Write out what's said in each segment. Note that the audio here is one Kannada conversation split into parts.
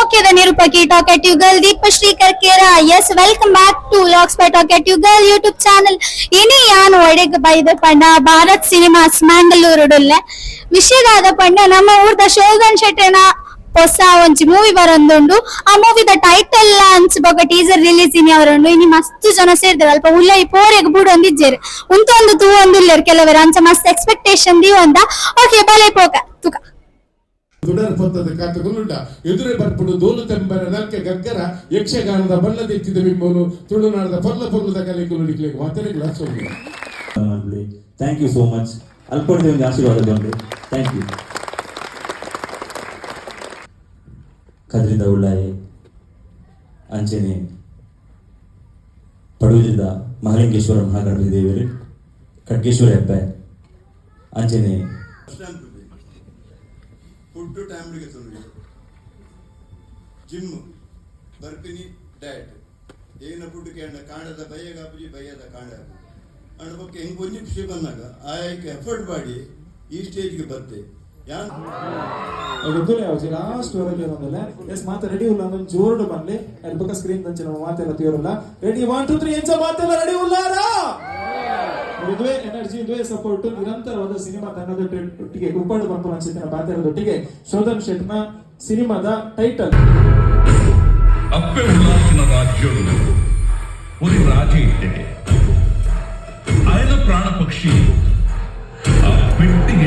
ಸೌಖ್ಯದ ನಿರೂಪಕಿ talkative girl Deepashree Karkera. Yes, welcome back to ಲಾಕ್ಸ್ by talkative girl YouTube channel. ಇನಿ ಯಾನು ಒಡೆಗ್ ಬೈದ ಪಂಡ ಭಾರತ್ ಸಿನಿಮಾಸ್ ಮ್ಯಾಂಗ್ಳೂರುಡುಲ್ಲ ವಿಷಯದಾದ ಪಂಡ ನಮ್ಮ ಊರ್ದ ಶೋಧನ್ ಶೆಟ್ಟಿನ ಹೊಸ ಒಂಜಿ ಮೂವಿ ಬರೊಂದುಂಡು. ಆ ಮೂವಿದ ಟೈಟಲ್ ಲಾಂಚ್ ಬೊಕ ಟೀಸರ್ ರಿಲೀಸ್ ಇನಿ ಅವರುಂಡು. ಇನಿ ಮಸ್ತ್ ಜನ ಸೇರ್ದೇವೆ ಅಲ್ಪ ಉಳ್ಳೈ ಪೋರೆಗ್ ಬೂಡೊಂದಿಜ್ಜೇರು ಉಂತೊಂದು ತೂವೊಂದುಲ್ಲೇರು ಕೆಲವರು ಅಂಚ ಮಸ್ತ್ ಎಕ್ಸ್ಪೆಕ್ಟೇಷನ್ ದೀವೊಂದ. ಓಕೆ ಬಲೆ ಪೋಕ ತುಕ ದುಡರ್ ಪೊತ್ತದ ಕಾತುಗುಳುಂಡ ಎದುರೆ ಬರ್ಪುಡು ದೋಲು ತೆಂಬರ ನಲ್ಕೆ ಗಗ್ಗರ ಯಕ್ಷಗಾನದ ಬಲ್ಲದೆತ್ತಿದ ಬಿಂಬನು ತುಳುನಾಡದ ಪೊಲ್ಲದ ಕಲೆಗಳು ನಿಕ್ಲಿಕ್ಕೆ ಮಾತಾಡಲಿಕ್ಕೆ ಲಕ್ಷ. Thank you so much. ಅಲ್ಪೊಂದು ಒಂದು ಆಶೀರ್ವಾದ ಉಂಟು. Thank you. ಕದ್ರಿಂದ ಉಳ್ಳಾಯಿ ಅಂಚನೆ ಪಡುವುದಿದ್ದ ಮಹಾಲಿಂಗೇಶ್ವರ ಮಹಾಗಣಪತಿ ದೇವರು ಖಡ್ಗೇಶ್ವರ ಹಬ್ಬ ಅಂಚನೆ ಫುಡ್ ಟೈಮ್ಗೆ ತೊಂದರೆ ಜಿಮ್ ಬರ್ಪಿನಿ ಡಯಟ್ ಏನ ಫುಡ್ ಕೇಂದ್ರ ಕಾಂಡದ ಬಯ್ಯಗಾಪುಜಿ ಬಯ್ಯದ ಕಾಂಡ ಅಂಡ ಬಗ್ಗೆ ಹೆಂಗೆ ಒಂಜಿ ಖುಷಿ ಬಂದಾಗ ಆಯ್ಕೆ ಎಫರ್ಟ್ ಮಾಡಿ ಈ ಸ್ಟೇಜ್ಗೆ ಬರ್ತೆ ಲಾಸ್ಟ್ ವರೆಗೆ ಎಸ್ ಮಾತ ರೆಡಿ ಉಲ್ಲ ಅಂದ್ರೆ ಜೋರ್ಡು ಬನ್ನಿ ಅಲ್ಲಿ ಪಕ್ಕ ಸ್ಕ್ರೀನ್ ದಂಚೆ ನಮ್ಮ ಮಾತೆಲ್ಲ ತೀರಲ್ಲ. ರೆಡಿ 1 2 3 ಎಂಚ ಮಾತೆಲ್ಲ ರೆಡಿ ಉಲ್ಲಾರಾ. ಇದುವೇ ಎನರ್ಜಿ, ಇದುವೇ ಸಪೋರ್ಟ್ ನಿರಂತರವಾದ ಸಿನಿಮಾ ತಂಡದೊಟ್ಟಿಗೆ ಉಪ್ಪಡು ಬಂತು ಅನ್ಸುತ್ತೆ ಬಾತೆರದೊಟ್ಟಿಗೆ ಶೋಧನ್ ಶೆಟ್ನ ಸಿನಿಮಾದ ಟೈಟಲ್ ಅಪ್ಪೆ ಉಲ್ಲಾಸಿನ ರಾಜ್ಯಗಳು ಒಂದು ರಾಜ ಇದ್ದೆ ఆయన ప్రాణ పక్షి ఆ పెట్టిಗೆ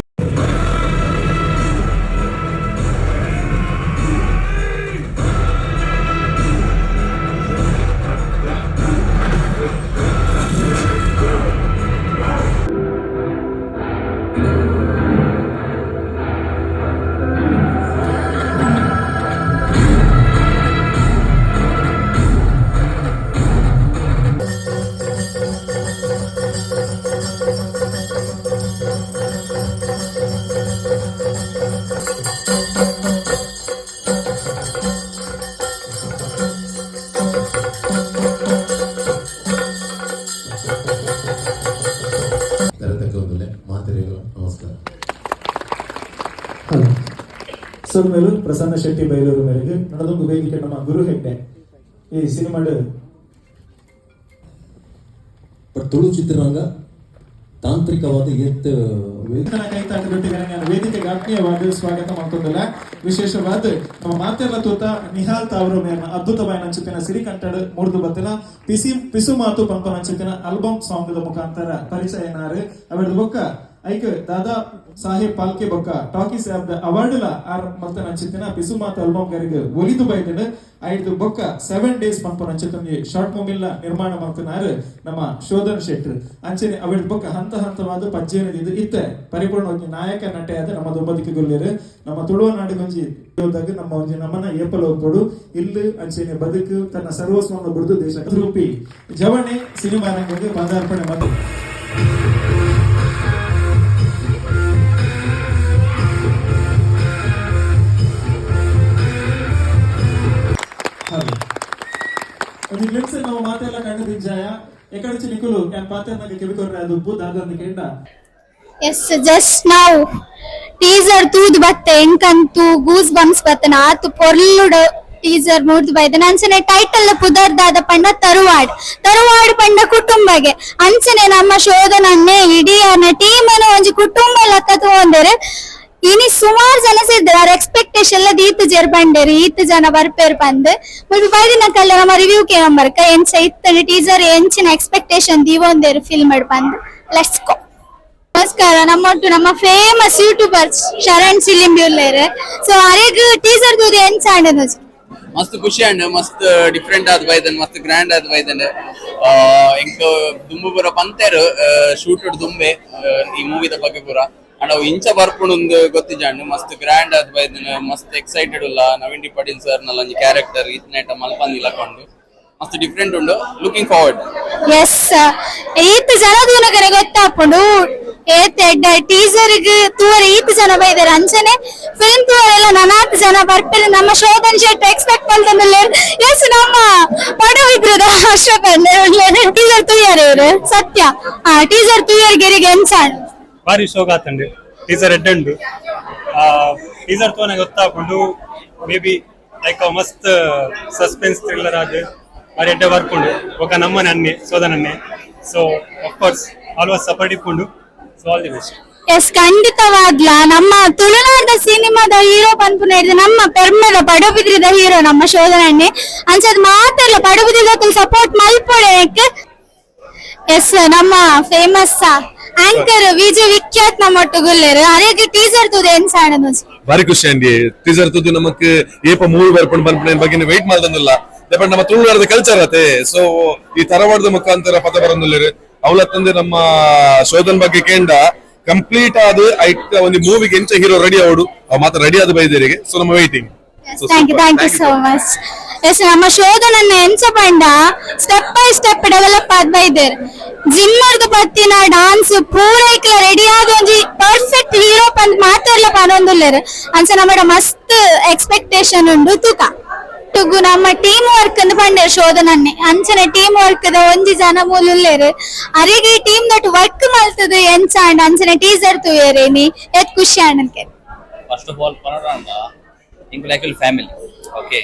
ಸೋಮೇಲು ಪ್ರಸನ್ನ ಶೆಟ್ಟಿ ಬೈಲೂರು ಮೇರೆಗೆ ನನ್ನದೊಂದು ವೇದಿಕೆ ನಮ್ಮ ಗುರು ಹೆಗ್ಡೆ ಈ ಸಿನಿಮಾಡ್ ತುಳು ಚಿತ್ರರಂಗ ತಾಂತ್ರಿಕವಾದ ಕೈತಾಟದೊಟ್ಟಿಗೆ ನಾನು ವೇದಿಕೆಗೆ ಆತ್ಮೀಯವಾದ ಸ್ವಾಗತ ಮಾಡ್ಕೊಂಡಲ್ಲ. ವಿಶೇಷವಾದ ನಮ್ಮ ಮಾತೆಲ್ಲ ತೂತ ನಿಹಾಲ್ ತಾವರು ಮೇರ್ನ ಅದ್ಭುತವಾದ ಅನ್ಸುತ್ತಿನ ಸಿರಿಕಂಠಡ್ ಮೂರ್ದು ಬತ್ತಿನ ಪಿಸು ಮಾತು ಪಂಪನ ಅನ್ಸುತ್ತಿನ ಆಲ್ಬಮ್ ಸಾಂಗ್ ಮುಖಾಂತರ ಪರಿಚಯ ಏನಾರು ಅವರದು ಬೊಕ್ಕ ಐಕ್ ದಾದಾ ಸಾಹೇಬ್ ಪಾಲ್ಕೆ ಬೊಕ್ಕ ಟಾಕೀಸ್ ಆಫ್ ಅವಾರ್ಡ್ ಆರ್ ಮಲ್ತನ ಅಂಚಿತ್ತಿನ ಪಿಸು ಮಾತು ಆಲ್ಬಮ್ ಗಾರಿಗೆ ಒಲಿದು ಬೈದಿನ ಐದು ಬೊಕ್ಕ 7 days ಪಂಪನ ಅಂಚಿತ್ತೊಂದು ಶಾರ್ಟ್ ಮೂವಿಲ್ಲ ನಿರ್ಮಾಣ ಮಾಡ್ತಿನಾರು ನಮ್ಮ ಶೋಧನ್ ಶೆಟ್ರು ಅಂಚನೆ ಅವಳ ಬೊಕ್ಕ ಹಂತ ಹಂತವಾದ ಪಜ್ಜೇನದಿದ್ದು ಇತ್ತೆ ಪರಿಪೂರ್ಣವಾಗಿ ನಾಯಕ ನಟೆಯಾದ ನಮ್ಮ ದೊಂಬದಿಕ್ಕೆ ಗೊಲ್ಲೇರು ನಮ್ಮ ತುಳುವ ನಾಡಿಗೊಂಜಿ ಹೋದಾಗ ನಮ್ಮ ಒಂಜಿ ನಮ್ಮನ್ನ ಏಪಲ್ ಹೋಗ್ಕೊಡು ಇಲ್ಲಿ ಅಂಚನೆ ಬದುಕು ತನ್ನ ಸರ್ವಸ್ವವನ್ನು ಬಿಡಿದು ದೇಶ ರೂಪಿ ಜವಣೆ ಸಿನಿಮಾ ರಂಗಕ್ಕೆ ಪದಾರ್ಪಣೆ ಮಾಡಿ ನಾವು ಮಾತೆಲ್ಲ ಕಂಡಿದ್ದ ಎಕಡೆ ನಿಕುಲು ಪಾತ್ರನಾಗ ಕಿವಿಕೊರ್ರೆ ಅದು ಉಪ್ಪು ದಾದೊಂದು ಕೇಂಡ. ಎಸ್, ಜಸ್ಟ್ ನೌ ಟೀಸರ್ ತೂದು ಬತ್ತೆ ಎಂಕಂತೂ ಗೂಸ್ ಬಂಪ್ಸ್ ಬತ್ತನ ಆತು ಪೊರ್ಲುಡು ಟೀಸರ್ ಮೂರ್ದು ಬೈದನ ಅಂಚನೆ ಟೈಟಲ್ ಪುದರ್ದಾದ ಪಂಡ ತರುವಾಡು ಪಂಡ ಕುಟುಂಬಗೆ ಅಂಚನೆ ನಮ್ಮ ಶೋಧನನ್ನೇ ಇಡೀ ಟೀಮ್ ಅನ್ನು ಒಂಜಿ ಕುಟುಂಬ ಲೆಕ್ಕ ತಗೊಂಡರೆ ಇನಿ ಸುಮಾರು ಜನ ಸೇರ್ದಾರೆ. ಎಕ್ಸ್ಪೆಕ್ಟೇಷನ್ ಎಲ್ಲ ಈತ್ ಜೇರ್ ಬಂಡೇರಿ ಈತ್ ಜನ ಬರ್ಪೇರ್ ಬಂದ್ ಬೈದಿನ ಕಲ್ಲ ನಮ್ಮ ರಿವ್ಯೂ ಕೆ ನಂಬರ್ಕ ಎಂಚ ಇತ್ತನೆ ಟೀಸರ್ ಎಂಚಿನ ಎಕ್ಸ್ಪೆಕ್ಟೇಷನ್ ದೀವೊಂದೇರು ಫಿಲ್ಮ್ ಬಂದ್. Let's go. ನಮಸ್ಕಾರ. ನಮ್ಮೊಟ್ಟು ನಮ್ಮ ಫೇಮಸ್ ಯೂಟ್ಯೂಬರ್ ಶರಣ್ ಸಿಲಿಂಬ್ಯುಲ್ಲೇರು. ಸೊ ಅರೆಗ್ ಟೀಸರ್ ದೂರಿ ಎಂಚ ಆಂಡ್ ಮಸ್ತ್ ಖುಷಿ ಅಂಡ್ ಮಸ್ತ್ ಡಿಫ್ರೆಂಟ್ ಆದ್ ಬೈದನ್ ಮಸ್ತ್ ಗ್ರ್ಯಾಂಡ್ ಆದ್ ಬೈದನ್ ಇಂಕ ದುಂಬು ಪೂರ ಪಂತೇರು ಶೂಟ್ ದುಂಬೆ ಈ ಮೂವಿದ ಬಗ್ಗೆ ಪೂರ ಅಂಡ್ ಅವು ಇಂಚ ಬರ್ಪುಂಡು ಗೊತ್ತಿಜಾಂಡು ಮಸ್ತ್ ಗ್ರ್ಯಾಂಡ್ ಆದ್ ಬೈದನ್ ಮಸ್ತ್ ಎಕ್ಸೈಟೆಡ್ ಉಲ್ಲ ನವೀನ್ ಡಿ ಪಾಟೀಲ್ ಸರ್ ನಲ್ಲ ಒಂಜಿ ಕ್ಯಾರೆಕ್ಟರ್ ಇತ್ನೇಟ ಮಲ್ಪಂದ್ ಇಲಕೊಂಡು ಮಸ್ತ್ ಡಿಫ್ರೆಂಟ್ ಉಂಡು. Looking forward. ಎಸ್, ಈತ್ ಜನ ದೂನಗರೆ ಗೊತ್ತಾಪುಂಡು ಟೀಸರ್ ತೂವರೆ ಈತ್ ಜನ ಬೈದಾರೆ ಅಂಚನೆ ಫಿಲ್ಮ್ ತೂವರೆಲ್ಲ 4 ಜನ ಬರ್ಪೇರು ನಮ್ಮ ಶೋಧನ್ ಶೆಟ್ಟಿ ಎಕ್ಸ್ಪೆಕ್ಟ್ ಮಾಡ್ತಾರೆ. ಎಸ್, ನಮ್ಮ ಪಡುವಿದ್ರದ ಅಶೋಕ್ ಟೀಸರ್ ತೂಯರ್ ಇವರು ಸತ್ಯ ಟೀಸರ್ ತೂಯರ್ ಗೆರಿಗೆ ಎಂಚಾಣ್ ಭಾರಿ ಶೋಕ ಆತಂಡು ಟೀಸರ್ ಎಡ್ಡಂಡು ಟೀಸರ್ ತೋನೆ ಗೊತ್ತಾಪುಂಡು ಮೇ ಬಿ లైక్ మస్త్ సస్పెన్స్ థ్రిల్లర్ అది మరి అంటే వర్క్ ఉండు ఒక నమ్మని అన్ని సోదనన్నే so of course always support ಇಟ್ಕೊಂಡು so all the best. Yes, ಖಂಡಿತವಾಗ್ಲ ನಮ್ಮ ತುಳುನಾಡ ಸಿನಿಮಾದ ಹೀರೋ ಪನ್ಪುನ ನಮ್ಮ ಪೆರ್ಮೆದ ಪಡುಬಿದ್ರಿದ ಹೀರೋ ನಮ್ಮ ಶೋಧನಣ್ಣೆ ಅಂಚದ್ ಮಾತೆಲ್ಲ ಪಡುಬಿದ್ರಿದ ಸಪೋರ್ಟ್ ಮಲ್ಪೊಡೆಕ್. ಎಸ್, ನಮ್ಮ ಫೇಮಸ್ ಆಂಕರ್ ವಿಜಯ್ ವಿಖ್ಯಾತ್ ನಮ್ಮೊಟ್ಟುಗುಲ್ಲೇರು ಅರೆಗೆ ಟೀಸರ್ ತುದು ಏನ್ ಸಾಣದು ಬಾರಿ ಖುಷಿ ಅಂಡಿ ಟೀಸರ್ ತುದು ನಮಕ್ ಏಪ ಮೂವಿ ಬರ್ಪುಂಡು ಪನ್ಪುನ ಬಗ್ಗೆ ವೆಯ್ಟ್ ಮಾಡ್ದಂದಿಲ್ಲ ಯಾಕಂದ್ರೆ ನಮ್ಮ ತುಳುನಾಡದ ಕಲ್ಚರ್ ಆತೆ. ಸೊ ಈ ತರವಾಡದ ಮುಖಾಂತರ ಪದ ಬರಂದಿಲ್ಲ ಅವಳ ತಂದೆ ನಮ್ಮ ಶೋಧನ್ ಬಗ್ಗೆ ಕೇಂದ್ರ ಕಂಪ್ಲೀಟ್ ಆದ ಐಟ್ ಒಂದು ಮೂವಿಗೆ ಎಂಚ ಹೀರೋ ರೆಡಿ ಆವಡು ಮಾತ್ರ ರೆಡಿ ಆದ ಬೈದೇರಿಗೆ. ಸೊ ನಮ್ಮ waiting. Thank you so much. Yes, ನಮ್ಮ ಶೋಧನನ್ನ ಎಂಚ ಪಂಡ ಸ್ಟೆಪ್ ಬೈ ಸ್ಟೆಪ್ ಡೆವಲಪ್ ಆದ್ ಬೈದೇರ್ ಜಿಮ್ಮರ್ದು ಪತ್ತಿನ ಡಾನ್ಸ್ ಪೂರೈಕ್ಲ ರೆಡಿ ಆದ ಒಂಜಿ ಪರ್ಫೆಕ್ಟ್ ಹೀರೋ ಪಂದ್ ಮಾತೆಲ್ಲ ಪನೊಂದುಲ್ಲೇರು ಅಂಚ ನಮ್ಮಡ ಮಸ್ತ್ ಎಕ್ಸ್ಪೆಕ್ಟೇಷನ್ ಉಂಡು ತೂಕ ತುಗು ನಮ್ಮ ಟೀಮ್ ವರ್ಕ್ ಅಂತ ಪಂಡೆ ಶೋಧನನ್ನೇ ಅಂಚನೆ ಟೀಮ್ ವರ್ಕ್ ದ ಒಂಜಿ ಜನ ಮೂಲುಲ್ಲೇರು ಅರೆಗೆ ಈ ಟೀಮ್ ದಟ್ ವರ್ಕ್ ಮಲ್ತದ ಎಂಚ ಅಂಡ್ ಅಂಚನೆ ಟೀಸರ್ ತುಯರೇನಿ ಎತ್ ಖುಷಿ ಆಂಡನ್ಕೆ. ಫಸ್ಟ್ ಆಫ್ ಆಲ್ ಪನೋರಾಂಡ ಎಂಕುಲು actually family okay.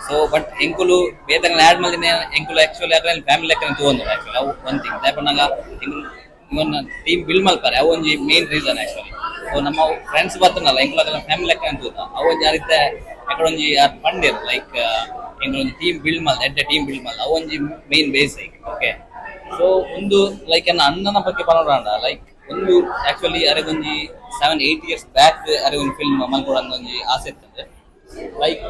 So but ಎಂಕುಲು ಬೇತಂಗಲ ಆಡ್ ಮಲ್ದಿನ ಎಂಕುಲು ಆಕ್ಚುಲಿ ಅಕಲ್ ಫ್ಯಾಮಿಲಿ ಲೆಕ್ಕ ತಗೊಂಡು ಆಕ್ಚುಲಿ ಅವು ಒನ್ ಥಿಂಗ್ ದಯಪಣ್ಣಗ ಎಂಕುಲು ಇವನ್ ಟೀಮ್ ಬಿಲ್ಡ್ ಮಲ್ಪಾರೆ ಅವು ಒಂಜಿ ಮೇನ್ ರೀಸನ್ ಆಕ್ಚುಲಿ. ಸೊ ನಮ್ಮ ಫ್ರೆಂಡ್ಸ್ ಬರ್ತನಲ್ಲ ಎಂಕುಲು ಅಕಲ್ ಫ್ಯಾಮಿಲಿ ಲೆಕ್ಕ ತೂತ ಅವು ಒಂಜಿ ಅರಿತೆ ಅಕಡೊಂಜಿ ಯಾರು ಪಂಡಿರ್ ಲೈಕ್ ಎಂಕುಲು ಟೀಮ್ ಬಿಲ್ಡ್ ಮಲ್ದ ಎಡ್ಡೆ ಟೀಮ್ ಬಿಲ್ಡ್ ಮಲ್ದ ಅವು ಒಂಜಿ main base like okay. So ಒಂದು ಲೈಕ್ ಎನ್ನ ಅಣ್ಣನ ಬಗ್ಗೆ ಪನೋರಾಂಡ ಲೈಕ್ ಒಂದು ಆಕ್ಚುಲಿ ಅರೆಗೊಂಜಿ 7-8 years ಬ್ಯಾಕ್ ಅರೆಗೊಂಜಿ ಫಿಲ್ಮ್ ಮಲ್ಕೊಡಂದ ಒಂಜಿ ಆಸೆ ಇರ್ತದೆ ಲೈಕ್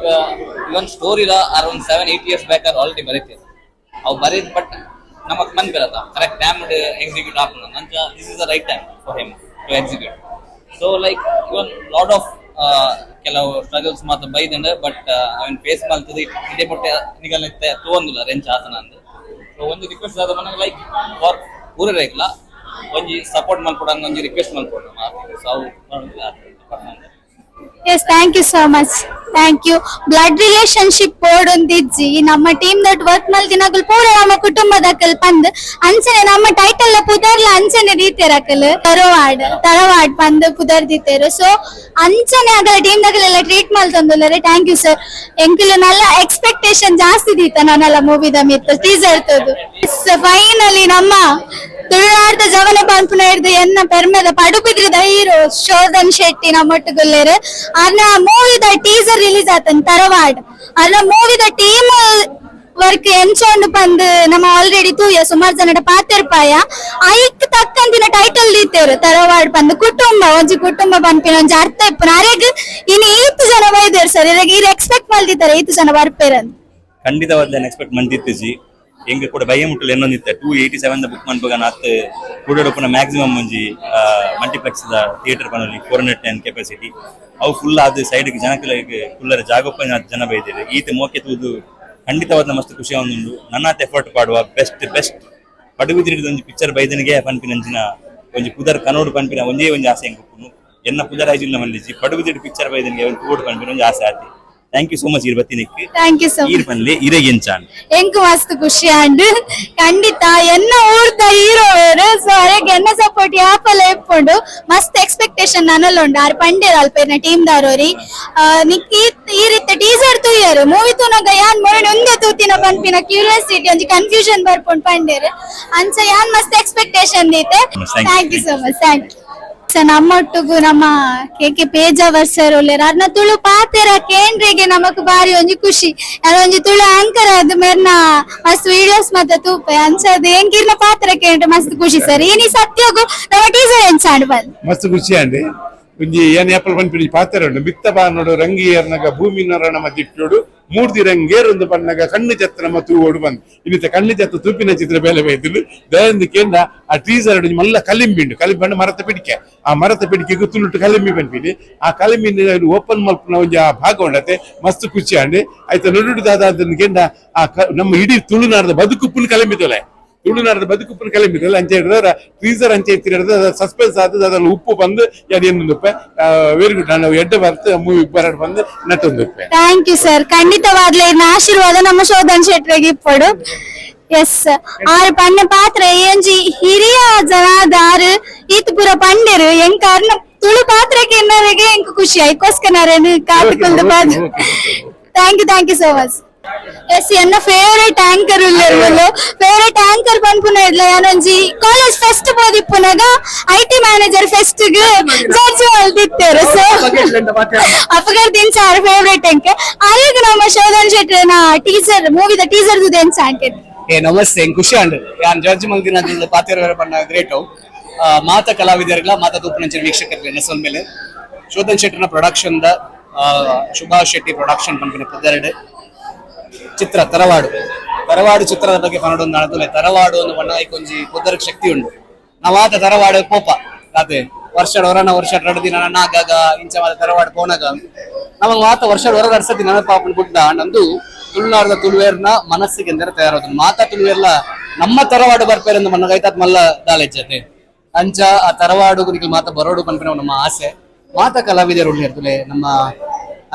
ಇವನ್ ಸ್ಟೋರಿಲ ಅರೌಂಡ್ 7-8 years ಬ್ಯಾಕ್ ಆಲ್ರೆಡಿ ಬರೀತೀವಿ ಅವು ಬರೀದ್ ಬಟ್ ನಮಕ್ ಮನ್ ಬರತ್ತ ಕರೆಕ್ಟ್ ಟೈಮ್ ಎಕ್ಸಿಕ್ಯೂಟ್ ಆಗ್ತದೆ ನಂಚ this is the right time for him to execute. So like even lot of ಕೆಲವು ಸ್ಟ್ರಗಲ್ಸ್ ಮಾತ್ರ ಬೈದಂಡ ಬಟ್ ಅವನ್ ಫೇಸ್ ಮಾಡ್ತದೆ ಇದೇ ಬಟ್ಟೆ ನಿಗಲ್ ತಗೊಂಡಿಲ್ಲ ರೆಂಚ್ ಆತನ ಅಂದ್. ಸೊ ಒಂದು ರಿಕ್ವೆಸ್ಟ್ ಆದ ಮನೆಗೆ ಲೈಕ್ ಫಾರ್ ಪೂರ ರೇಗ್ಲ ಒಂಜಿ ಸಪೋರ್ಟ್ ಮಲ್ಕೊಡ ಒಂಜಿ ರಿಕ್ವೆಸ್ಟ್ ಮಲ್ಕೊಡ ಸೊ ಅವು yes, thank you so much. Thank you. Blood relationship board ಒಂದಿಜ್ಜಿ ನಮ್ಮ ಟೀಮ್ ದಟ್ ವರ್ಕ್ ಮಲ್ತಿನಕಲ್ ಪೂರ ನಮ್ಮ ಕುಟುಂಬದಕಲ್ ಪಂದ್ ಅಂಚನೆ ನಮ್ಮ ಟೈಟಲ್ ಪುದರ್ಲ ಅಂಚನೆ ದೀತೆರಕಲ್ ತರವಾಡ್ ಪಂದ್ ಪುದರ್ ದೀತೆರು. ಸೊ ಅಂಚನೆ ಅದರ ಟೀಮ್ ದಕಲೆಲ್ಲ ಟ್ರೀಟ್ ಮಲ್ತಂದುಲ್ಲರೆ ಥ್ಯಾಂಕ್ ಯು ಸರ್. ಎಂಕುಲು ನಲ್ಲ ಎಕ್ಸ್ಪೆಕ್ಟೇಷನ್ ಜಾಸ್ತಿ ದೀತ ನನ್ನಲ್ಲ ಮೂವಿದ ಮಿತ್ತ ಟೀಸರ್ ತದು. ಫೈನಲಿ ನಮ್ಮ ತುಳುನಾಡದ ಜವನ ಪಂಪುನ ಹಿಡ್ದು ಎನ್ನ ಪೆರ್ಮೆದ ಪಡುಬಿದ್ರಿದ ಹೀರೋ ಶೋಧನ್ ಶೆಟ್ಟಿ ನಮ್ಮೊಟ್ಟುಗುಲ್ಲೇರು ಅರ್ನ ಮೂವಿದ ಟೀಸರ್ ರಿಲೀಸ್ ಆತನ್ ತರವಾಡ್ ಅರ್ನ ಮೂವಿದ ಟೀಮ್ ವರ್ಕ್ ಎಂಚೊಂಡು ಪಂದ್ ನಮ್ಮ ಆಲ್ರೆಡಿ ತೂಯ ಸುಮಾರು ಜನಡ ಪಾತೆರ್ಪಾಯ ಐಕ್ ತಕ್ಕಂತಿನ ಟೈಟಲ್ ದೀತೇರು ತರವಾಡ್ ಪಂದ್ ಕುಟುಂಬ ಒಂಜಿ ಕುಟುಂಬ ಪಂಪಿನ ಒಂಜಿ ಅರ್ಥ ಇಪ್ಪನ ಅರೆಗ್ ಇನ್ನು 8 ಜನ ಬೈದೇರು ಸರ್ ಇವ್ರು ಎಕ್ಸ್ಪೆಕ್ಟ್ ಮಾಡ್ತಿದ್ದಾರೆ 8 ಜನ ಬರ್ಪೇರಂತ. ಖಂಡಿತವಾದ ಎಕ್ಸ್ಪೆಕ್ಟ್ ಮಾಡ್ತಿತ್ತೀಜಿ ಎಂಗ ಕೂಡ ಭಯ ಮುಟ್ಟಲು ಎನ್ನೊಂದಿತ್ತೆ 287 ಬುಕ್ ಮಾಡ್ಬೇಕು ನಾತ್ ಕೂಡ ಮ್ಯಾಕ್ಸಿಮಮ್ ಒಂಜಿ ಮಲ್ಟಿಪ್ಲೆಕ್ಸ್ ಥಿಯೇಟರ್ ಪನಲ್ಲಿ 410 ಕೆಪಾಸಿಟಿ ಅವು ಫುಲ್ ಆದ ಸೈಡ್ಗೆ ಜನಕ್ಕೆ ಫುಲ್ಲರ ಜಾಗೋಪ ಜನ ಬೈದಿದೆ ಈತ ಮೋಕೆ ತೂದು ಖಂಡಿತವಾದ ಮಸ್ತ್ ಖುಷಿ ಒಂದುಂಡು ನನ್ನಾತ್ ಎಫರ್ಟ್ ಪಾಡುವ ಬೆಸ್ಟ್ ಪಡುಬಿದ್ರಿದ ಒಂಜಿ ಪಿಕ್ಚರ್ ಬೈದನಿಗೆ ಪನ್ಪಿನಂಚಿನ ಒಂಜಿ ಪುದರ್ ಕನೋಡು ಪನ್ಪಿನ ಒಂದೇ ಒಂಜಿ ಆಸೆ ಎಂಗುಪ್ಪುನು ಎನ್ನ ಪುದರ್ ಐಜಿಲ್ಲ ಮಲ್ಲಿಜಿ ಪಡುಬಿದ್ರಿ ಪಿಕ್ಚರ್ ಬೈದನಿಗೆ ಒಂದು ತೂಡು ಪನ್ಪಿನ ಒಂಜಿ ಆಸೆ ಆತಿ. ಥ್ಯಾಂಕ್ ಯು ಸೋ ಮಚ್ ಇರ್ಬತ್ತಿನಿಕ್ಕೆ. Thank you so much. ಇರ್ಬನ್ಲೆ ಇರೆಗೆಂಚಾನ್ ಎಂಕು ಮಸ್ತ್ ಖುಷಿ ಆಂಡ್ ಖಂಡಿತ ಎನ್ನ ಊರ್ದ ಹೀರೋ ವೇರು ಸೊ ಅರೆಗೆ ಎನ್ನ ಸಪೋರ್ಟ್ ಯಾಪಲ್ಲ ಎಪ್ಪುಂಡು ಮಸ್ತ್ ಎಕ್ಸ್ಪೆಕ್ಟೇಷನ್ ನನ್ನಲ್ಲಿ ಉಂಡು ಆರು ಪಂಡೇರ್ ಅಲ್ಪೇರ್ನ ಟೀಮ್ ದಾರೋರಿ ನಿಕ್ಕಿ ಈ ರೀತಿ ಟೀಸರ್ ತೂಯರು ಮೂವಿ ತೂನಾಗ ಯಾನ್ ಮೊರಣ ಒಂದೇ ತೂತಿನ ಪನ್ಪಿನ ಕ್ಯೂರಿಯಾಸಿಟಿ ಒಂಜಿ ಕನ್ಫ್ಯೂಷನ್ ಬರ್ಪುಂಡು ಪಂಡೇರ್ ಅಂಚ ಯಾನ್ ಮಸ್ತ್ ಎಕ್ಸ್ಪೆಕ್ಟೇಷನ್ ದೀತೆ. Thank you so much. Thank you. ನಮ್ಮೊಟ್ಟಿಗೂ ನಮ್ಮ ಕೆ ಪೇಜಾವರ್ ಸರ್ ಒಳ್ಳೆ ಅರ್ನ ತುಳು ಪಾತೆರ ಕೇಂದ್ರಿಗೆ ನಮಕ್ ಬಾರಿ ಒಂಜಿ ಖುಷಿ ಒಂಜಿ ತುಳು ಆಂಕರ್ ಅದ್ ಮೇರ್ನ ಮಸ್ತ್ ವಿಡಿಯೋಸ್ ಮತ್ತೆ ತೂಪೆ ಅನ್ಸದ್ ಎಂಕಿರ್ನ ಪಾತ್ರ ಕೇಂದ್ರ ಮಸ್ತ್ ಖುಷಿ ಸರ್ ಏನಿ ಸತ್ಯೋಗು ನಮ್ಮ ಟೀಚರ್ ಎನ್ಸಾಡ್ ಬಂದ್ ಮಸ್ತ್ ಖುಷಿ ಅಂಡಿ ಒಂಜಿ ಏನ್ ಏಪಲ್ ಪನ್ಪಿಡಿ ಪಾತ್ರ ಉಂಡು ಬಿತ್ತ ಬಾನೋಡು ರಂಗಿಯರ್ನಗ ಭೂಮಿ ನರಣ ಮದ್ದಿಟ್ಟೋಡು ಮೂರ್ತಿ ರಂಗೇರೊಂದು ಪನ್ನಗ ಕಣ್ಣು ಚತ್ರ ನಮ್ಮ ತೂವೋಡು ಬಂದು ಇನ್ನಿತ ಕಣ್ಣು ಚತ್ರ ತೂಪಿನ ಚಿತ್ರ ಬೇಲೆ ಬೈದಿಲು ದಯಂದು ಕೇಂದ್ರ ಆ ಟೀಸರ್ ಮಲ್ಲ ಕಲಿಂಬಿಂಡು ಕಲಿಂಬಂಡು ಮರತ ಪಿಡಿಕೆ ಆ ಮರತ ಪಿಡಿಕೆಗೂ ತುಳುಟು ಕಲಿಂಬಿ ಪನ್ಪಿಡಿ ಆ ಕಲಿಂಬಿನ ಓಪನ್ ಮಲ್ಪನ ಒಂಜಿ ಆ ಭಾಗ ಉಂಡತೆ ಮಸ್ತ್ ಖುಷಿ ಅಂಡಿ ಆಯ್ತು ನುಡುದಾದ ಕೇಂದ್ರ ಆ ನಮ್ಮ ಇಡೀ ತುಳುನಾಡದ ಬದುಕುಪ್ಪುನು ಕಲಿಂಬಿತಲೆ ತುಳುನಾಡದ ಬದುಕುಪ್ಪನ ಕಲಿಂಬಿರಲ್ಲ ಅಂಚೆ ಹಿಡಿದ್ರೆ ಟೀಸರ್ ಅಂಚೆ ಎತ್ತಿರ ಸಸ್ಪೆನ್ಸ್ ಆದ ಅದ್ರಲ್ಲಿ ಉಪ್ಪು ಬಂದು ಏನೊಂದು ವೆರಿ ಗುಡ್ ನಾನು ಎಡ್ಡೆ ಬರ್ತು ಮೂವಿ ಬರಡ್ ಬಂದು ನಟ್ಟೊಂದು. Thank you sir. ಖಂಡಿತವಾಗ್ಲೇ ಇನ್ನ ಆಶೀರ್ವಾದ ನಮ್ಮ ಶೋಧನ್ ಶೆಟ್ರಿಗೆ ಇಪ್ಪಡು. ಎಸ್ ಆರು ಪಣ್ಣ ಪಾತ್ರ ಏಂಜಿ ಹಿರಿಯ ಜನಾದ ಆರು ಈತ್ ಪೂರ ಪಂಡೇರು ಎಂಕ ತುಳು ಪಾತ್ರಕ್ಕೆ ಇನ್ನರಿಗೆ ಎಂಕ ಖುಷಿ ಐಕೋಸ್ಕರ ಕಾಪಿಕೊಂಡ thank you so much. Yes ఎన్న ఫేవరెట్ యాంకర్ ఉన్నారు ఫೇವರೇಟ್ ಆಂಕರ್ ಪನ್ಪುನ ಇಡ್ಲ ಯಾನೊಂಜಿ ಕಾಲೇಜ್ ಫೆಸ್ಟ್ ಬೋದಿಪ್ಪುನಾಗ ಐಟಿ ಮ್ಯಾನೇಜರ್ ಫೆಸ್ಟ್ ಗೆ ಜಡ್ಜ್ ಅಲ್ದಿತ್ತೇರು ಸೊ ಅಪಗರ್ ದಿನಚಾರ ಫೇವರೇಟ್ ಅಂಕೆ ಅಲ್ಲಿಗೆ ನಮ್ಮ ಶೋಧನ್ ಶೆಟ್ಟರ್ನ ಟೀಸರ್ ಮೂವಿದ ಟೀಸರ್ ದುದೇನ್ ಸಾಂಕೆಟ್ ನಮಸ್ತೆ ಖುಷಿ ಅಂಡ್ ಯಾನ್ ಜಡ್ಜ್ ಮಲ್ದಿನ ಪಾತ್ರ ಬಣ್ಣ ಗ್ರೇಟ್ ಮಾತ ಕಲಾವಿದರಿಲ್ಲ ಮಾತ ತೂಪುನಂಚಿನ ವೀಕ್ಷಕರಿಗೆ ನೆಸಲ್ ಮೇಲೆ ಶೋಧನ್ ಶೆಟ್ಟರ್ನ ಪ್ರೊಡಕ್ಷನ್ ದ ಸುಭಾಷ್ ಶೆಟ್ಟಿ ಪ್ರೊಡಕ್ಷನ್ ಪನ್ಪಿನ ಪುದರ್ಡ್ ಚಿತ್ರ ತರವಾಡು ಚಿತ್ರದ ಬಗ್ಗೆ ಪನ್ನಡೊಂದು ನಡತಲೆ ತರವಾಡು ಒಂದು ಬಣ್ಣ ಕೊಂಜಿ ಪುದರ್ಗ್ ಶಕ್ತಿ ಉಂಟು ನಾವಾತ ತರವಾಡು ಪೋಪ ಅದೇ ವರ್ಷ ಎರಡು ದಿನ ನಾಗಾಗ ಇಂಚವಾದ ತರವಾಡು ಪೋನಾಗ ನಮಗೆ ಮಾತ ವರ್ಷ ಅರ್ಸತಿ ನೆನಪಾಪನ್ ಬಿಟ್ಟ ನಂದು ತುಳುನಾಡದ ತುಳುವೇರ್ನ ಮನಸ್ಸಿಗೆ ಎಂದರೆ ತಯಾರಾದ ಮಾತಾ ತುಳುವೇರ್ಲ ನಮ್ಮ ತರವಾಡು ಬರ್ಪೇರೆಂದು ಮನ್ನಗೈತಾತ್ ಮಲ್ಲ ದಾಲೆಜ್ಜತೆ ಅಂಚ ಆ ತರವಾಡು ಗುರಿಗೆ ಮಾತ ಬರೋಡು ಪನ್ಪಿನ ನಮ್ಮ ಆಸೆ ಮಾತ ಕಲಾವಿದರು ಉಳ್ಳಿರ್ತಲೆ ನಮ್ಮ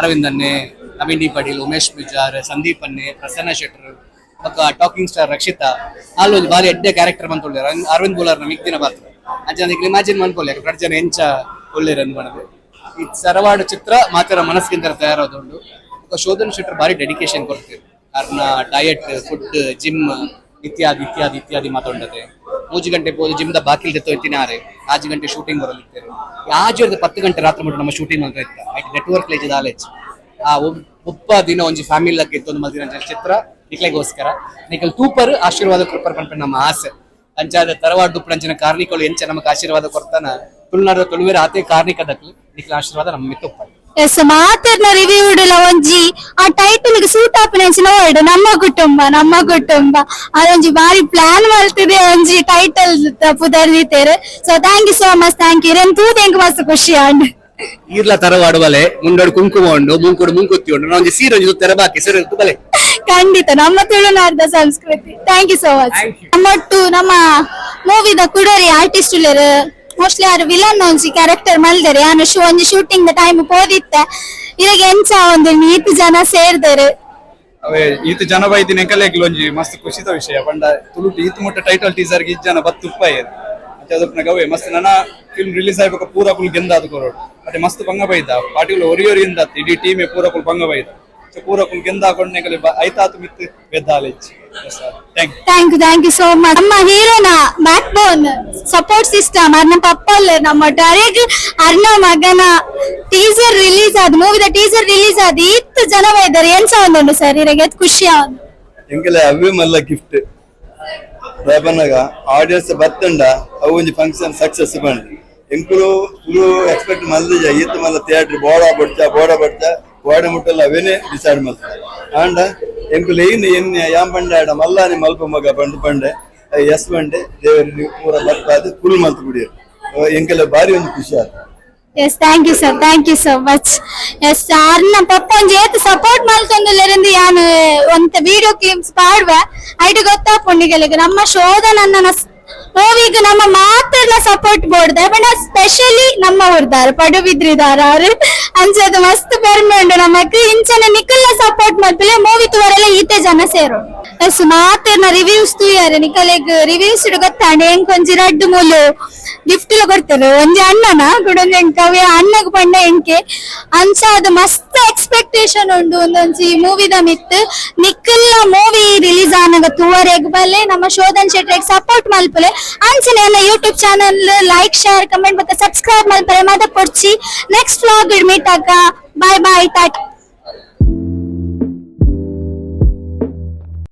ಅರವಿಂದನ್ನೇ ನವೀನ್ ಡಿ ಪಾಟೀಲ್ ಉಮೇಶ್ ಪೂಜಾರ್ ಸಂದೀಪ್ ಅನ್ನೆ ಪ್ರಸನ್ನ ಶೆಟ್ಟರ್ ಬೊಕ್ಕ ಟಾಕಿಂಗ್ ಸ್ಟಾರ್ ರಕ್ಷಿತಾ ಅಲ್ಲಿ ಬಾರಿ ಎಡ್ಡೆ ಕ್ಯಾರೆಕ್ಟರ್ ಬಂತೊಳ್ಳಿರ ಅರವಿಂದ್ ಬೋಲರ್ನ ಮಿಕ್ಕಿನ ಪಾತ್ರ ಅಂಚ ಇಮ್ಯಾಜಿನ್ ಮನ್ಪೊಳ್ಳಿ ಪ್ರಡ್ಜನ ಎಂಚ ಒಳ್ಳೆರ ಅನ್ಬಣದು ಈ ತರವಾಡು ಚಿತ್ರ ಮಾತ್ರ ಮನಸ್ಸಿಗಿಂತ ತಯಾರಾದುಂಡು ಶೋಧನ್ ಶೆಟ್ಟರ್ ಬಾರಿ ಡೆಡಿಕೇಶನ್ ಕೊಡ್ತೀವಿ ಅವ್ರನ್ನ ಡಯಟ್ ಫುಡ್ ಜಿಮ್ ಇತ್ಯಾದಿ ಮಾತಾಡದೆ 3 ಗಂಟೆ ಪೋದು ಜಿಮ್ ದ ಬಾಕಿಲ್ ತೆತ್ತೋಯ್ತಿನಾರೆ 5 ಗಂಟೆ ಶೂಟಿಂಗ್ ಬರಲಿಕ್ಕೆ 10 ಗಂಟೆ ರಾತ್ರಿ ಮುಟ್ಟ ನಮ್ಮ ಶೂಟಿಂಗ್ ಅಂತ ಇತ್ತ ಐಟ್ ನೆಟ್ವರ್ಕ್ ಲೇಜ್ ನಾಲೆಜ್ ಆ ಒಪ್ಪ ದಿನ ಒಂಜಿ ಫ್ಯಾಮಿಲಿ ಲಕ್ಕೆ ಇತ್ತೊಂದು ಮಲ್ದಿನ ಚಿತ್ರ ನಿಕ್ಲೆಗೋಸ್ಕರ ನಿಕಲ್ ತೂಪರ್ ಆಶೀರ್ವಾದ ಕೊಡ್ಪರ್ ಪನ್ಪೆ ನಮ್ಮ ಆಸೆ ಅಂಚಾದ ತರವಾಡು ದುಪ್ಪಂಚಿನ ಕಾರ್ಣಿಕಗಳು ಎಂಚ ನಮಗೆ ಆಶೀರ್ವಾದ ಕೊಡ್ತಾನ ತುಳುನಾಡ ತುಳುವೇರ ಆತೆ ಕಾರ್ಣಿಕ ದಕ್ಲು ನಿಕ್ಲ ಆಶೀರ್ವಾದ ನಮ್ಮ ಮಿತ್ತುಪ್ಪ ಎಸ್ ಮಾತರ್ನ ರಿವ್ಯೂ ಇಡಲ ಒಂಜಿ ಆ ಟೈಟಲ್ ಗೆ ಸೂಟ್ ಆಪನೆಂಚಿನ ವರ್ಡ್ ನಮ್ಮ ಕುಟುಂಬ ಅದೊಂಜಿ ಬಾರಿ ಪ್ಲಾನ್ ಮಾಡ್ತಿದೆ ಒಂಜಿ ಟೈಟಲ್ ಪುದರ್ದಿತ್ತೇರು so thank you so much thank you ಇರೆನ್ ತೂತ್ ಎಂಕ್ ಮಸ್ತ್ ಖುಷಿ ಆಂಡ್ ಈರ್ಲ ತರವಾಡು ಬಲೆ ಮುಂಡೋಡು ಕುಂಕುಮ ಉಂಡು ಮುಂಕುಡು ಮುಂಕುತ್ತಿ ಉಂಡು ನಾವು ಸೀರೆ ತೆರ ಬಾಕಿ ಸೀರೆ ಬಲೆ ಖಂಡಿತ ನಮ್ಮ ತುಳುನಾಡದ ಸಂಸ್ಕೃತಿ ಥ್ಯಾಂಕ್ ಯು ಸೋ ಮಚ್ ನಮ್ಮೊಟ್ಟು ನಮ್ಮ ಮೂವಿದ ಕುಡರಿ ಆರ್ಟಿಸ್ಟ್ ಉಳ್ಳರು ಮೋಸ್ಟ್ಲಿ ಯಾರು ವಿಲನ್ ಒಂಜಿ ಕ್ಯಾರೆಕ್ಟರ್ ಮಲ್ದರೆ ಯಾನು ಒಂಜಿ ಶೂಟಿಂಗ್ ದ ಟೈಮ್ ಪೋದಿತ್ತೆ ಇವಾಗ ಎಂಚ ಒಂದು ನೀತಿ ಜನ ಸೇರ್ದರು ಅವೇ ಈತ ಜನ ಬೈದಿನ ಕಲೆಗ್ಲು ಒಂಜಿ ಮಸ್ತ್ ಖುಷಿದ ವಿಷಯ ಪಂಡ ತುಳುಟು ಈತ ಮುಟ್ಟ ಟೈಟಲ್ ಟೀಸರ್ ಗೆ ಜನ ಬತ್ತುಪ್ಪ ಏರು ಅದಕ್ಕೆ ಗವೆ ಮಸ್ತ್ ನನ್ನ ಫಿಲ್ಮ್ ರಿಲೀಸ್ ಆಯ್ಬೇಕು ಪೂರಾ ಕುಲ್ ಗೆಂದಾದ ಕೊರೋಡು ಅದೇ ಮಸ್ತ್ ಭಂಗ ಬೈದ ಪಾರ್ಟಿಗಳು ಒರಿಯೊರಿಯಿಂದ ಇಡೀ ಟೀಮೇ ಪೂರಾ ಕುಲ್ ಭಂಗ ಬೈದ ಪೂರಾ ಕುಲ್ ಗೆಂದ ಹಾಕೊಂಡೆ ಕಲೆ ಐತಾತು ಮಿತ್ ಬೆದ್ದಾಲೆಚ್ ಥ್ಯಾಂಕ್ ಯು ಸೋ ಮಚ್ ನಮ್ಮ ಹೀರೋನ ಬ್ಯಾಕ್ ಬೋನ್ ಸಪೋರ್ಟ್ ಸಿಸ್ಟಮ್ ಅರ್ನ ಪಪ್ಪಲ್ ನಮ್ಮ ಡೈರೆಕ್ಟ್ ಅರ್ನ ಮಗನ ಟೀಸರ್ ರಿಲೀಸ್ ಆದ ಮೂವಿದ ಟೀಸರ್ ರಿಲೀಸ್ ಆದ ಇತ್ತು ಜನ ಬೈದಾರೆ ಎಂಚ ಒಂದುಂಡು ಸರ್ ಇರಗೆ ಖುಷಿ ಆದ ಎಂಕಲೆ ಅವೇ ಮಲ್ಲ ಗಿಫ್ಟ್ ರೇಪನ್ನಾಗ ಆಡಿಯನ್ಸ್ ಬತ್ತಂಡ ಅವು ಒಂಜಿ ಫಂಕ್ಷನ್ ಸಕ್ಸಸ್ ಬಂದು ಎಂಕುಲು ತುಳು ಎಕ್ಸ್ಪೆಕ್ಟ್ ಮಲ್ದ ಈತ ಮಲ್ಲ ಥಿಯೇಟರ್ ಬೋಡ ಬಡ್ಚ ಗೋಡೆ ಮುಟ್ಟಲ್ಲ ಅವೇನೆ ಡಿಸೈಡ್ ಮಾಡ್ತಾರೆ ಆಂಡ ಎಂಕುಲು ಏನು ಯಾಂ ಪಂಡೆ ಆಡ ಮಲ್ಲಾನಿ ಮಲ್ಪ ಮಗ ಪಂಡೆ ಎಸ್ ಬಂಡೆ ದೇವರಿಗೆ ಪೂರ ಬರ್ತಾದ ಫುಲ್ ಮಲ್ತು ಬಿಡಿಯರು ಎಂಕೆಲ್ಲ ಬಾರಿ ಒಂದು ಖುಷಿ ಆಯ್ತು yes thank you so much yes ಅರ್ನ ಪಪ್ಪ ಒಂಜಿ ಏತ್ ಸಪೋರ್ಟ್ ಮಲ್ತೊಂದುಲ್ಲೆರಿಂದು ಯಾನು ಒಂತ ವಿಡಿಯೋ ಕ್ಲಿಪ್ಸ್ ಪಾಡ್ವೆ ಐಟ್ ಗೊತ್ತಾಪುಂಡಿಗೆಲೆಗ್ ನಮ್ಮ ಶೋಧನನ್ನ ಮೂವಿಗೆ ನಮ್ಮ ಮಾತೆಲ್ಲ ಸಪೋರ್ಟ್ ಬೋಡ್ದೆ ಬಟ್ ಸ್ಪೆಷಲಿ ನಮ್ಮ ಊರ್ದಾರ ಪಡುಬಿದ್ರಿದಾರ ಅವ್ರು ಅಂಚದ ಮಸ್ತ್ ಬೆರ್ಮೆ ಉಂಡು ನಮಕ್ ಇಂಚನೆ ನಿಕಲ್ನ ಸಪೋರ್ಟ್ ಮಾಡ್ಪಿಲ್ಲ ಮೂವಿ ತುವರೆಲ್ಲ ಈತೆ ಜನ ಸೇರು ಎಸ್ ಮಾತೆರ್ನ ರಿವ್ಯೂಸ್ ತೂಯಾರೆ ನಿಕಲೆಗ್ ರಿವ್ಯೂಸ್ ಗೊತ್ತಾಂಡೆ ಎಂಕ್ ಒಂಜಿ ರಡ್ಡು ಮೂಲು ಗಿಫ್ಟ್ ಎಲ್ಲ ಕೊಡ್ತಾರೆ ಒಂಜಿ ಅಣ್ಣನ ಗುಡೊಂಜಿ ಎಂಕವ್ಯ ಅಣ್ಣಗ್ ಪಂಡ ಎಂಕೆ ಅಂಚ ಅದು ಮಸ್ತ್ ಎಕ್ಸ್ಪೆಕ್ಟೇಷನ್ ಉಂಡು ಒಂದೊಂಜಿ ಮೂವಿದ ಮಿತ್ ನಿಕ್ಕಲ್ನ ಮೂವಿ ರಿಲೀಸ್ ಆನಾಗ ತೂವರೆಗ್ ಬಲ್ಲೆ ನಮ್ಮ ಶೋಧನ್ ಶೆಟ್ರಿಗೆ ಸಪೋರ್ಟ್ ಮಲ್ಪಲೆ ಅಂಚನೆ ನನ್ನ YouTube channel like share comment ಮತ್ತೆ ಸಬ್ಸ್ಕ್ರೈಬ್ ಮಲ್ಪಲೆ ಮಾತ ಕೊಡ್ಚಿ ನೆಕ್ಸ್ಟ್ ವ್ಲಾಗ್ ಮೀಟ್ ಆಗ ಬಾಯ್ ಟಾಟಾ.